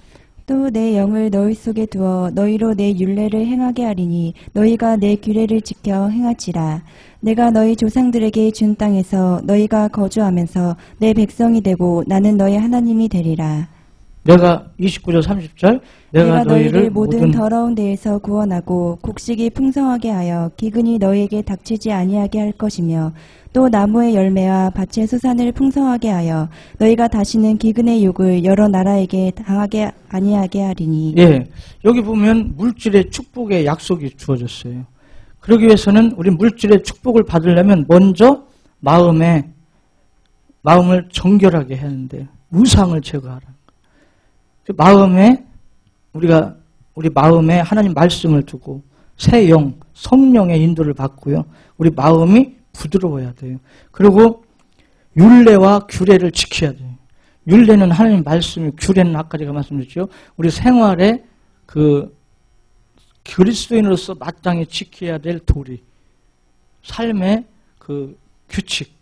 또 내 영을 너희 속에 두어 너희로 내 율례를 행하게 하리니 너희가 내 규례를 지켜 행할지라. 내가 너희 조상들에게 준 땅에서 너희가 거주하면서 내 백성이 되고 나는 너희 하나님이 되리라. 내가 29절 30절 내가 너희를 모든 더러운 데에서 구원하고 곡식이 풍성하게 하여 기근이 너희에게 닥치지 아니하게 할 것이며 또 나무의 열매와 밭의 수산을 풍성하게 하여 너희가 다시는 기근의 욕을 여러 나라에게 당하게 아니하게 하리니. 예, 여기 보면 물질의 축복의 약속이 주어졌어요. 그러기 위해서는 우리 물질의 축복을 받으려면 먼저 마음을 정결하게 해야 하는데 우상을 제거하라. 우리 마음에 하나님 말씀을 두고 새 영, 성령의 인도를 받고요. 우리 마음이 부드러워야 돼요. 그리고 율례와 규례를 지켜야 돼요. 율례는 하나님 말씀이, 규례는 아까 제가 말씀드렸죠. 우리 생활에 그리스도인으로서 마땅히 지켜야 될 도리, 삶의 그 규칙,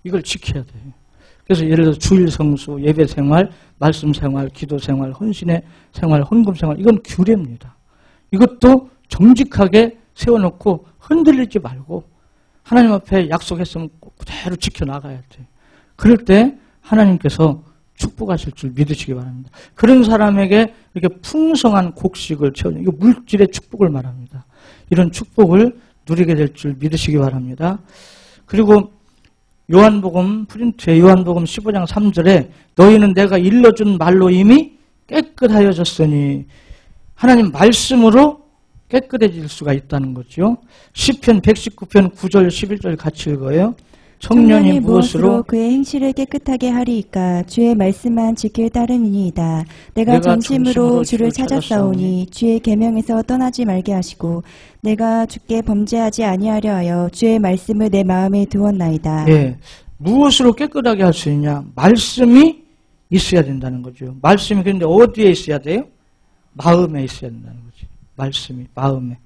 이걸 지켜야 돼요. 그래서 예를 들어서 주일 성수, 예배 생활, 말씀 생활, 기도 생활, 헌신의 생활, 헌금 생활, 이건 규례입니다. 이것도 정직하게 세워놓고 흔들리지 말고 하나님 앞에 약속했으면 그대로 지켜나가야 돼요. 그럴 때 하나님께서 축복하실 줄 믿으시기 바랍니다. 그런 사람에게 이렇게 풍성한 곡식을 채우는, 이거 물질의 축복을 말합니다. 이런 축복을 누리게 될 줄 믿으시기 바랍니다. 그리고 요한복음, 프린트에 요한복음 15장 3절에 너희는 내가 일러준 말로 이미 깨끗하여졌으니, 하나님 말씀으로 깨끗해질 수가 있다는 거죠. 시편 119편 9절 11절 같이 읽어요. 청년이 무엇으로 그의 행실을 깨끗하게 하리이까 주의 말씀만 지킬 따름이니이다. 내가 전심으로 주를 찾았사오니 주의 계명에서 떠나지 말게 하시고 내가 주께 범죄하지 아니하려 하여 주의 말씀을 내 마음에 두었나이다. 예, 무엇으로 깨끗하게 할 수 있냐? 말씀이 있어야 된다는 거죠. 말씀이 그런데 어디에 있어야 돼요? 마음에 있어야 된다는 거죠. 말씀이 마음에.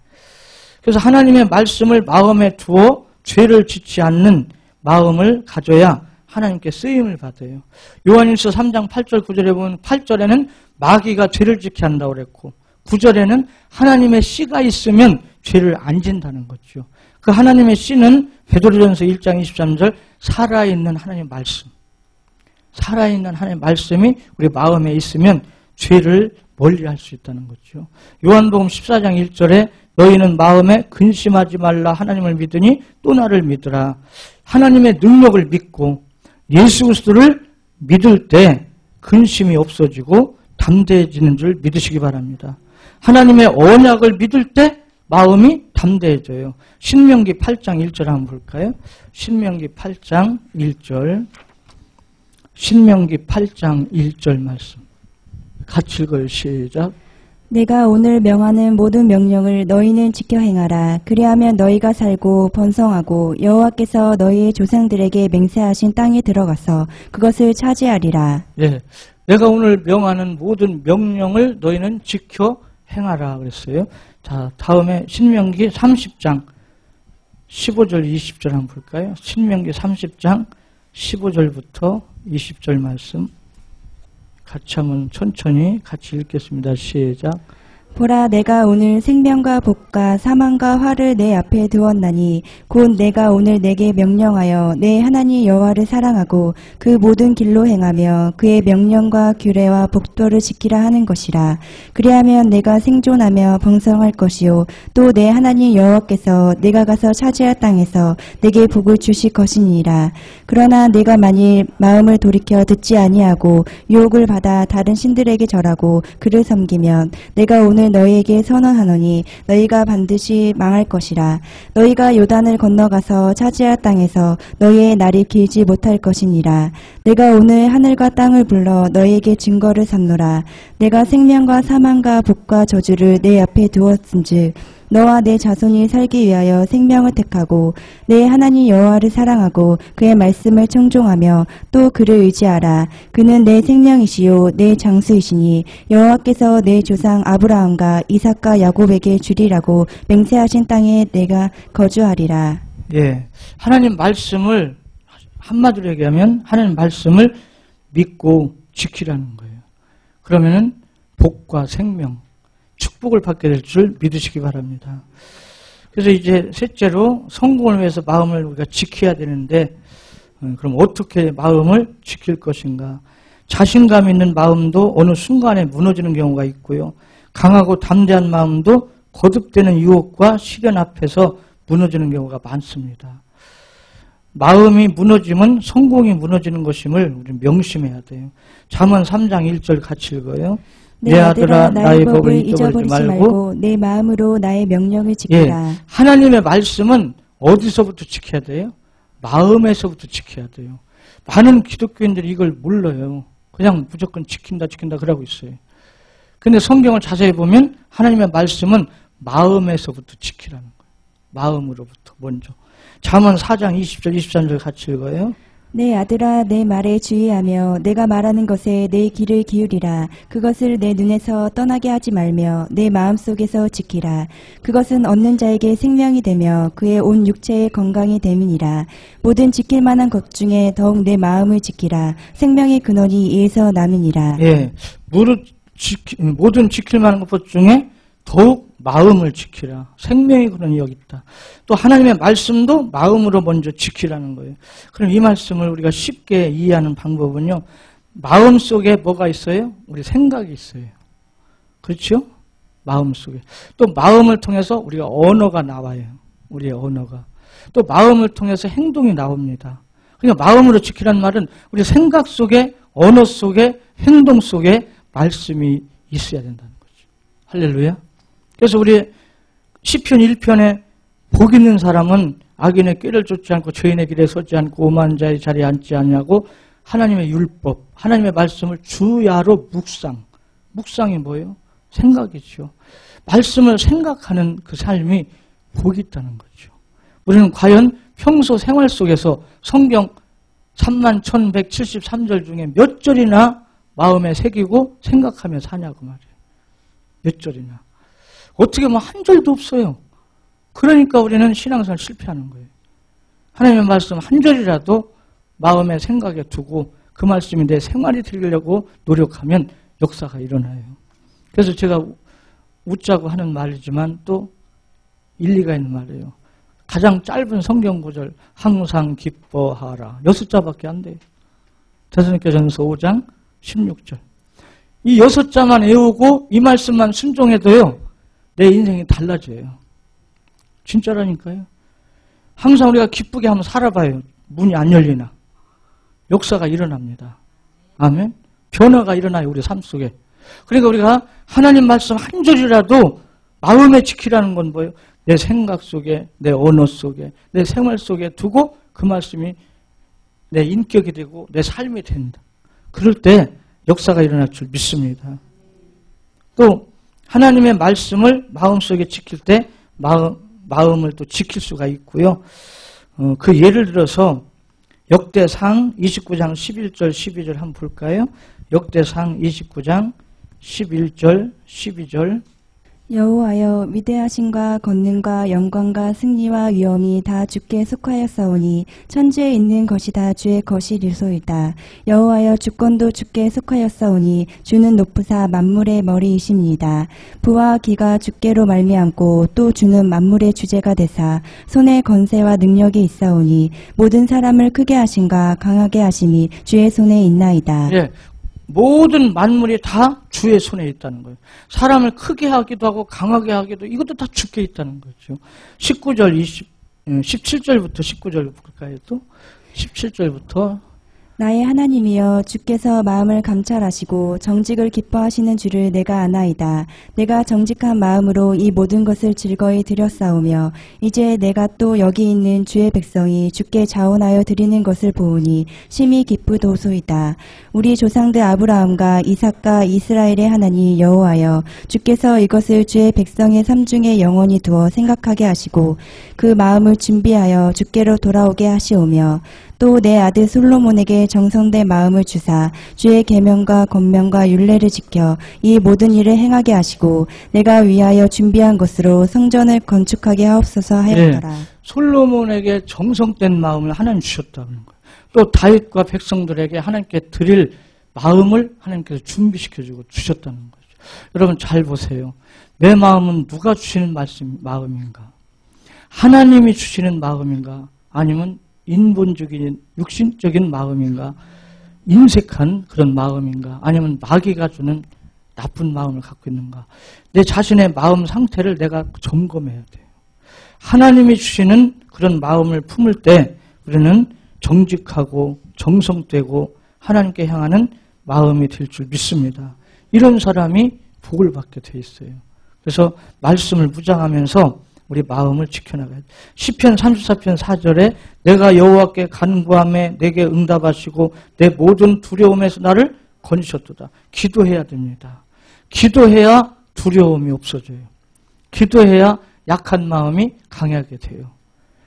그래서 하나님의 말씀을 마음에 두어 죄를 짓지 않는 마음을 가져야 하나님께 쓰임을 받아요. 요한일서 3장 8절 9절에 보면 8절에는 마귀가 죄를 짓게 한다고 그랬고 9절에는 하나님의 씨가 있으면 죄를 안 진다는 거죠. 그 하나님의 씨는 베드로전서 1장 23절 살아있는 하나님의 말씀, 살아있는 하나님의 말씀이 우리 마음에 있으면 죄를 멀리할 수 있다는 거죠. 요한복음 14장 1절에 너희는 마음에 근심하지 말라. 하나님을 믿으니 또 나를 믿으라. 하나님의 능력을 믿고 예수 그리스도를 믿을 때 근심이 없어지고 담대해지는 줄 믿으시기 바랍니다. 하나님의 언약을 믿을 때 마음이 담대해져요. 신명기 8장 1절 한번 볼까요? 신명기 8장 1절. 신명기 8장 1절 말씀. 같이 읽어요. 시작. 내가 오늘 명하는 모든 명령을 너희는 지켜 행하라. 그리하면 너희가 살고 번성하고 여호와께서 너희의 조상들에게 맹세하신 땅에 들어가서 그것을 차지하리라. 예, 내가 오늘 명하는 모든 명령을 너희는 지켜 행하라 그랬어요. 자, 다음에 신명기 30장 15절 20절 한번 볼까요? 신명기 30장 15절부터 20절 말씀 같이 한번 천천히 같이 읽겠습니다. 시작. 보라, 내가 오늘 생명과 복과 사망과 화를 내 앞에 두었나니 곧 내가 오늘 내게 명령하여 내 하나님 여호와를 사랑하고 그 모든 길로 행하며 그의 명령과 규례와 법도를 지키라 하는 것이라. 그리하면 내가 생존하며 번성할 것이요 또 내 하나님 여호와께서 내가 가서 차지할 땅에서 내게 복을 주실 것이니라. 그러나 내가 만일 마음을 돌이켜 듣지 아니하고 유혹을 받아 다른 신들에게 절하고 그를 섬기면 내가 오늘 너희에게 선언하노니 너희가 반드시 망할 것이라. 너희가 요단을 건너가서 차지할 땅에서 너희의 날이 길지 못할 것이니라. 내가 오늘 하늘과 땅을 불러 너희에게 증거를 삼노라. 내가 생명과 사망과 복과 저주를 내 앞에 두었은즉 너와 내 자손이 살기 위하여 생명을 택하고 내 하나님 여호와를 사랑하고 그의 말씀을 청종하며 또 그를 의지하라. 그는 내 생명이시요 내 장수이시니 여호와께서 내 조상 아브라함과 이삭과 야곱에게 주리라고 맹세하신 땅에 내가 거주하리라. 예, 하나님 말씀을 한마디로 얘기하면 하나님 말씀을 믿고 지키라는 거예요. 그러면은 복과 생명, 축복을 받게 될 줄 믿으시기 바랍니다. 그래서 이제 셋째로 성공을 위해서 마음을 우리가 지켜야 되는데 그럼 어떻게 마음을 지킬 것인가? 자신감 있는 마음도 어느 순간에 무너지는 경우가 있고요. 강하고 담대한 마음도 거듭되는 유혹과 시련 앞에서 무너지는 경우가 많습니다. 마음이 무너지면 성공이 무너지는 것임을 우리 명심해야 돼요. 잠언 3장 1절 같이 읽어요. 내 아들아 나의 법을 잊어버리지 말고 내 마음으로 나의 명령을 지키라. 예, 하나님의 말씀은 어디서부터 지켜야 돼요? 마음에서부터 지켜야 돼요. 많은 기독교인들이 이걸 몰라요. 그냥 무조건 지킨다 그러고 있어요. 근데 성경을 자세히 보면 하나님의 말씀은 마음에서부터 지키라는 거예요. 마음으로부터 먼저. 잠언 4장 20절 23절 같이 읽어요. 내 아들아 내 말에 주의하며 내가 말하는 것에 내 귀를 기울이라. 그것을 내 눈에서 떠나게 하지 말며 내 마음속에서 지키라. 그것은 얻는 자에게 생명이 되며 그의 온 육체의 건강이 됨이니라. 모든 지킬 만한 것 중에 더욱 내 마음을 지키라. 생명의 근원이 이에서 나느니라. 예, 모든 지킬 만한 것 중에 더욱 마음을 지키라. 생명의 근원이 여기 있다. 또 하나님의 말씀도 마음으로 먼저 지키라는 거예요. 그럼 이 말씀을 우리가 쉽게 이해하는 방법은요. 마음속에 뭐가 있어요? 우리 생각이 있어요. 그렇죠? 마음속에. 또 마음을 통해서 우리가 언어가 나와요. 우리의 언어가. 또 마음을 통해서 행동이 나옵니다. 그러니까 마음으로 지키라는 말은 우리 생각 속에, 언어 속에, 행동 속에 말씀이 있어야 된다는 거죠. 할렐루야. 그래서 우리 시편 1편에 복 있는 사람은 악인의 꾀를 쫓지 않고 죄인의 길에 서지 않고 오만한 자의 자리에 앉지 않냐고 하나님의 율법, 하나님의 말씀을 주야로 묵상. 묵상이 뭐예요? 생각이죠. 말씀을 생각하는 그 삶이 복이 있다는 거죠. 우리는 과연 평소 생활 속에서 성경 31,173절 중에 몇 절이나 마음에 새기고 생각하며 사냐고 말이에요. 몇 절이나. 어떻게 뭐 한 절도 없어요. 그러니까 우리는 신앙생활 실패하는 거예요. 하나님의 말씀 한 절이라도 마음에 생각에 두고 그 말씀이 내 생활이 되려고 노력하면 역사가 일어나요. 그래서 제가 웃자고 하는 말이지만 또 일리가 있는 말이에요. 가장 짧은 성경 구절 항상 기뻐하라. 6자밖에 안 돼요. 데살로니가전서 5장 16절. 이 6자만 외우고 이 말씀만 순종해도요. 내 인생이 달라져요. 진짜라니까요. 항상 우리가 기쁘게 한번 살아봐요. 문이 안 열리나. 역사가 일어납니다. 아멘. 변화가 일어나요. 우리 삶 속에. 그러니까 우리가 하나님 말씀 한 줄이라도 마음에 지키라는 건 뭐예요? 내 생각 속에, 내 언어 속에, 내 생활 속에 두고 그 말씀이 내 인격이 되고 내 삶이 된다. 그럴 때 역사가 일어날 줄 믿습니다. 또 하나님의 말씀을 마음속에 지킬 때 마음을 또 지킬 수가 있고요. 그 예를 들어서 역대상 29장 11절 12절 한번 볼까요? 역대상 29장 11절 12절 여호와여 위대하심과 권능과 영광과 승리와 위엄이 다 주께 속하였사오니 천지에 있는 것이 다 주의 것이리소이다. 여호와여 주권도 주께 속하였사오니 주는 높으사 만물의 머리이십니다. 부와 기가 주께로 말미암고 또 주는 만물의 주제가 되사 손에 권세와 능력이 있사오니 모든 사람을 크게 하심과 강하게 하심이 주의 손에 있나이다. 예. 모든 만물이 다 주의 손에 있다는 거예요. 사람을 크게 하기도 하고 강하게 하기도 이것도 다 주께 있다는 거죠. 17절부터 19절 볼까요? 또 17절부터 나의 하나님이여 주께서 마음을 감찰하시고 정직을 기뻐하시는 줄을 내가 아나이다. 내가 정직한 마음으로 이 모든 것을 즐거이 드렸사오며 이제 내가 또 여기 있는 주의 백성이 주께 자원하여 드리는 것을 보오니 심히 기쁘도소이다. 우리 조상들 아브라함과 이삭과 이스라엘의 하나님 여호와여 주께서 이것을 주의 백성의 삶 중에 영원히 두어 생각하게 하시고 그 마음을 준비하여 주께로 돌아오게 하시오며 또 내 아들 솔로몬에게 정성된 마음을 주사 주의 계명과 권명과 율례를 지켜 이 모든 일을 행하게 하시고 내가 위하여 준비한 것으로 성전을 건축하게 하옵소서 하였더라. 솔로몬에게 정성된 마음을 하나님 주셨다는 거예요. 또 다윗과 백성들에게 하나님께 드릴 마음을 하나님께서 준비시켜주고 주셨다는 거죠. 여러분 잘 보세요. 내 마음은 누가 주시는 마음인가? 하나님이 주시는 마음인가? 아니면 인본적인 육신적인 마음인가? 인색한 그런 마음인가? 아니면 마귀가 주는 나쁜 마음을 갖고 있는가? 내 자신의 마음 상태를 내가 점검해야 돼요. 하나님이 주시는 그런 마음을 품을 때 우리는 정직하고 정성되고 하나님께 향하는 마음이 될 줄 믿습니다. 이런 사람이 복을 받게 돼 있어요. 그래서 말씀을 묵상하면서 우리 마음을 지켜나가야 돼. 시편 34편 4절에 내가 여호와께 간구하며 내게 응답하시고 내 모든 두려움에서 나를 건지셨도다. 기도해야 됩니다. 기도해야 두려움이 없어져요. 기도해야 약한 마음이 강하게 돼요.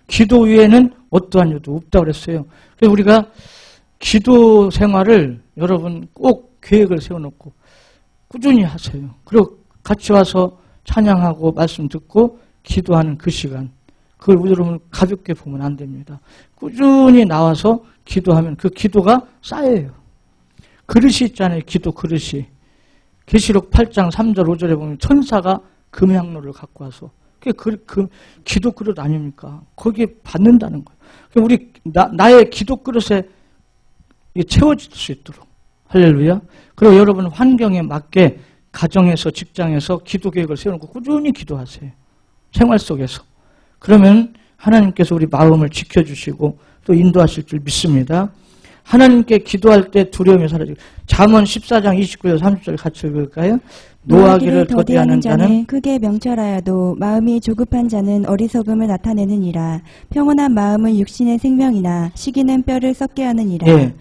기도 위에는 어떠한 일도 없다고 그랬어요. 그래서 우리가 기도 생활을 여러분 꼭 계획을 세워놓고 꾸준히 하세요. 그리고 같이 와서 찬양하고 말씀 듣고 기도하는 그 시간, 그걸 여러분 가볍게 보면 안 됩니다. 꾸준히 나와서 기도하면 그 기도가 쌓여요. 그릇이 있잖아요. 기도 그릇이. 계시록 8장 3절 5절에 보면 천사가 금향로를 갖고 와서 그 기도 그릇 아닙니까? 거기에 받는다는 거예요. 우리 나의 기도 그릇에 채워질 수 있도록. 할렐루야. 그리고 여러분 환경에 맞게 가정에서 직장에서 기도 계획을 세워놓고 꾸준히 기도하세요. 생활 속에서. 그러면 하나님께서 우리 마음을 지켜주시고 또 인도하실 줄 믿습니다. 하나님께 기도할 때 두려움이 사라지고. 잠언 14장 29절 30절 같이 읽을까요? 노하기를 더디하는 자는 크게 명철하여도 마음이 조급한 자는 어리석음을 나타내느니라. 평온한 마음은 육신의 생명이나 시기는 뼈를 썩게 하느니라. 예,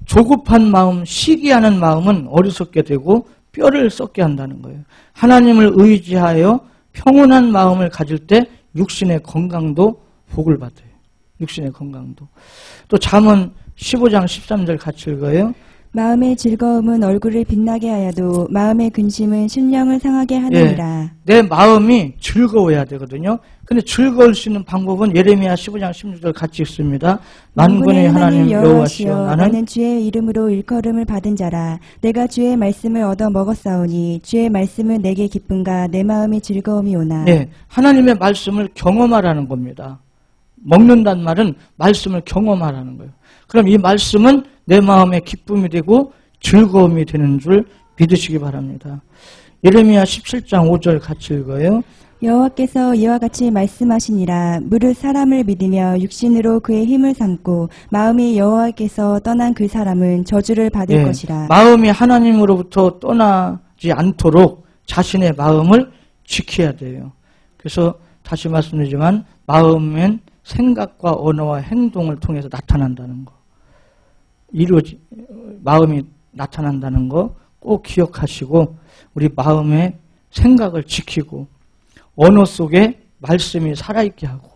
조급한 마음, 시기하는 마음은 어리석게 되고 뼈를 썩게 한다는 거예요. 하나님을 의지하여 평온한 마음을 가질 때 육신의 건강도 복을 받아요. 육신의 건강도. 또 잠언 15장 13절 같이 읽어요. 마음의 즐거움은 얼굴을 빛나게 하여도 마음의 근심은 심령을 상하게 하느니라. 예, 내 마음이 즐거워야 되거든요. 근데 즐거울 수 있는 방법은 예레미야 15장 16절 같이 읽습니다. 만군의 하나님 여호와시여 나는 주의 이름으로 일컬음을 받은 자라. 내가 주의 말씀을 얻어 먹었사오니 주의 말씀은 내게 기쁨과 내 마음이 즐거움이 오나. 네, 하나님의 말씀을 경험하라는 겁니다. 먹는다는 말은 말씀을 경험하라는 거예요. 그럼 이 말씀은 내 마음의 기쁨이 되고 즐거움이 되는 줄 믿으시기 바랍니다. 예레미야 17장 5절 같이 읽어요. 여호와께서 이와 같이 말씀하시니라. 무릇 사람을 믿으며 육신으로 그의 힘을 삼고 마음이 여호와께서 떠난 그 사람은 저주를 받을 것이라. 마음이 하나님으로부터 떠나지 않도록 자신의 마음을 지켜야 돼요. 그래서 다시 말씀드리지만 마음은 생각과 언어와 행동을 통해서 나타난다는 거. 마음이 나타난다는 거 꼭 기억하시고 우리 마음의 생각을 지키고 언어 속에 말씀이 살아있게 하고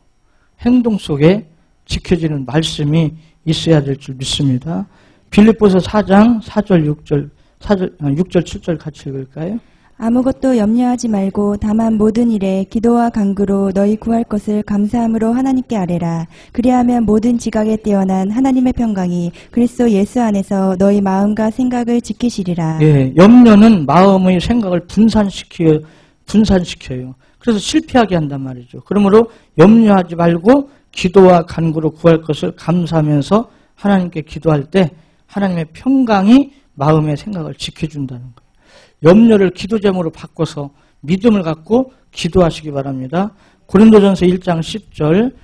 행동 속에 지켜지는 말씀이 있어야 될 줄 믿습니다. 빌립보서 4장 4절 6절 6절 7절 같이 읽을까요? 아무것도 염려하지 말고 다만 모든 일에 기도와 간구로 너희 구할 것을 감사함으로 하나님께 아뢰라. 그리하면 모든 지각에 뛰어난 하나님의 평강이 그리스도 예수 안에서 너희 마음과 생각을 지키시리라. 염려는 마음의 생각을 분산시켜요. 그래서 실패하게 한단 말이죠. 그러므로 염려하지 말고 기도와 간구로 구할 것을 감사하면서 하나님께 기도할 때 하나님의 평강이 마음의 생각을 지켜준다는 거예요. 염려를 기도제목으로 바꿔서 믿음을 갖고 기도하시기 바랍니다. 고린도전서 1장 10절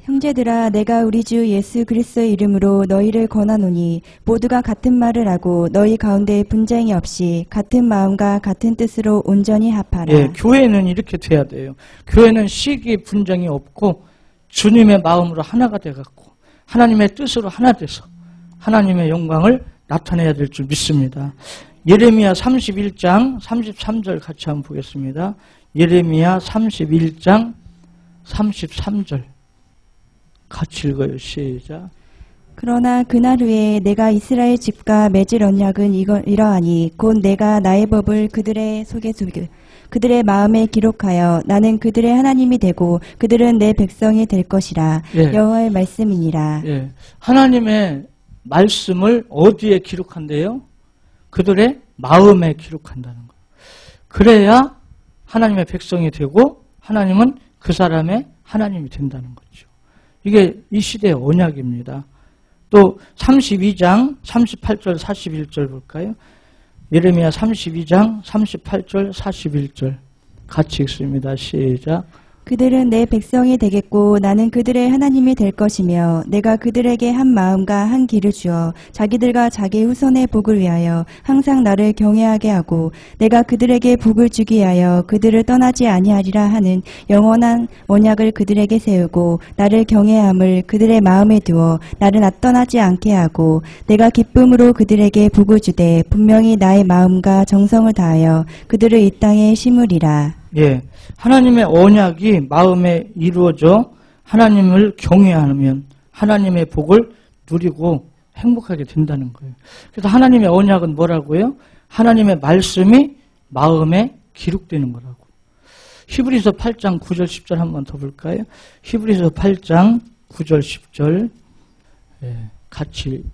형제들아 내가 우리 주 예수 그리스도의 이름으로 너희를 권하노니 모두가 같은 말을 하고 너희 가운데 분쟁이 없이 같은 마음과 같은 뜻으로 온전히 합하라. 교회는 이렇게 돼야 돼요. 교회는 시기 분쟁이 없고 주님의 마음으로 하나가 돼갖고 하나님의 뜻으로 하나 돼서 하나님의 영광을 나타내야 될 줄 믿습니다. 예레미야 31장 33절 같이 한번 보겠습니다. 예레미야 31장 33절 같이 읽어요. 시작. 그러나 그날 후에 내가 이스라엘 집과 맺을 언약은 이러하니 곧 내가 나의 법을 그들의 속에 두게 그들의 마음에 기록하여 나는 그들의 하나님이 되고 그들은 내 백성이 될 것이라. 여호와의 말씀이니라. 하나님의 말씀을 어디에 기록한대요? 그들의 마음에 기록한다는 거예요. 그래야 하나님의 백성이 되고 하나님은 그 사람의 하나님이 된다는 거죠. 이게 이 시대의 언약입니다. 또 32장 38절 41절 볼까요? 예레미야 32장 38절 41절 같이 읽습니다. 시작. 그들은 내 백성이 되겠고 나는 그들의 하나님이 될 것이며 내가 그들에게 한 마음과 한 길을 주어 자기들과 자기 후손의 복을 위하여 항상 나를 경외하게 하고 내가 그들에게 복을 주기 위하여 그들을 떠나지 아니하리라 하는 영원한 언약을 그들에게 세우고 나를 경외함을 그들의 마음에 두어 나를 떠나지 않게 하고 내가 기쁨으로 그들에게 복을 주되 분명히 나의 마음과 정성을 다하여 그들을 이 땅에 심으리라. 하나님의 언약이 마음에 이루어져 하나님을 경외하면 하나님의 복을 누리고 행복하게 된다는 거예요. 그래서 하나님의 언약은 뭐라고요? 하나님의 말씀이 마음에 기록되는 거라고. 히브리서 8장 9절 10절 한번 더 볼까요? 히브리서 8장 9절 10절 같이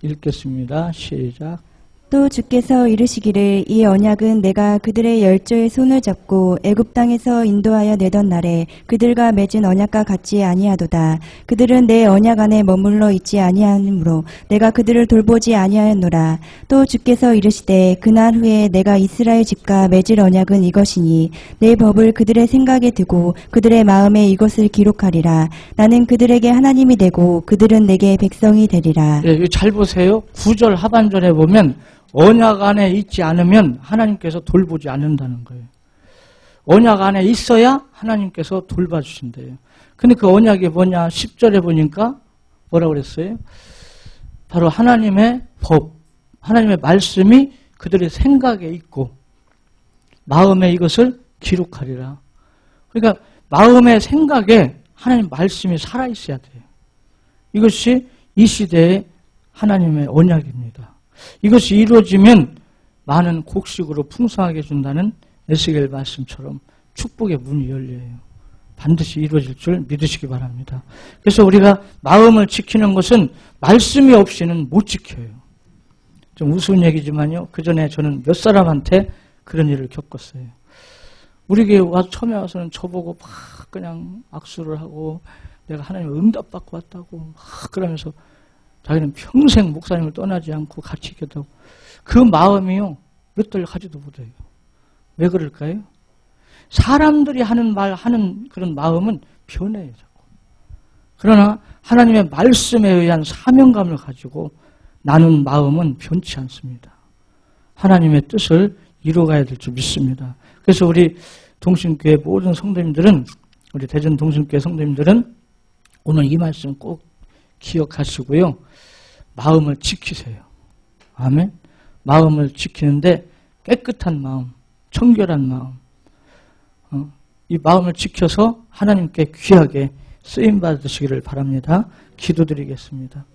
읽겠습니다. 시작. 또 주께서 이르시기를 이 언약은 내가 그들의 열조의 손을 잡고 애굽 땅에서 인도하여 내던 날에 그들과 맺은 언약과 같지 아니하도다. 그들은 내 언약 안에 머물러 있지 아니하므로 내가 그들을 돌보지 아니하였노라. 또 주께서 이르시되 그날 후에 내가 이스라엘 집과 맺을 언약은 이것이니 내 법을 그들의 생각에 두고 그들의 마음에 이것을 기록하리라. 나는 그들에게 하나님이 되고 그들은 내게 백성이 되리라. 잘 보세요. 9절 하반절에 보면 언약 안에 있지 않으면 하나님께서 돌보지 않는다는 거예요. 언약 안에 있어야 하나님께서 돌봐주신대요. 근데 그 언약이 뭐냐? 10절에 보니까 뭐라고 그랬어요? 바로 하나님의 법, 하나님의 말씀이 그들의 생각에 있고 마음에 이것을 기록하리라. 그러니까 마음의 생각에 하나님 말씀이 살아있어야 돼요. 이것이 이 시대의 하나님의 언약입니다. 이것이 이루어지면 많은 곡식으로 풍성하게 준다는 에스겔 말씀처럼 축복의 문이 열려요. 반드시 이루어질 줄 믿으시기 바랍니다. 그래서 우리가 마음을 지키는 것은 말씀이 없이는 못 지켜요. 좀 우스운 얘기지만요. 그 전에 저는 몇 사람한테 그런 일을 겪었어요. 우리 교회 와서 처음에 와서는 저보고 막 그냥 악수를 하고 내가 하나님의 응답받고 왔다고 막 그러면서 자기는 평생 목사님을 떠나지 않고 같이 있겠다고. 그 마음이요. 몇 달 가지도 못해요. 왜 그럴까요? 사람들이 하는 말, 하는 그런 마음은 변해요, 자꾸. 그러나 하나님의 말씀에 의한 사명감을 가지고 나눈 마음은 변치 않습니다. 하나님의 뜻을 이루어가야 될 줄 믿습니다. 그래서 우리 동신교회 모든 성도님들은, 우리 대전 동신교회 성도님들은 오늘 이 말씀 꼭 기억하시고요. 마음을 지키세요. 아멘. 마음을 지키는데 깨끗한 마음, 청결한 마음, 이 마음을 지켜서 하나님께 귀하게 쓰임받으시기를 바랍니다. 기도드리겠습니다.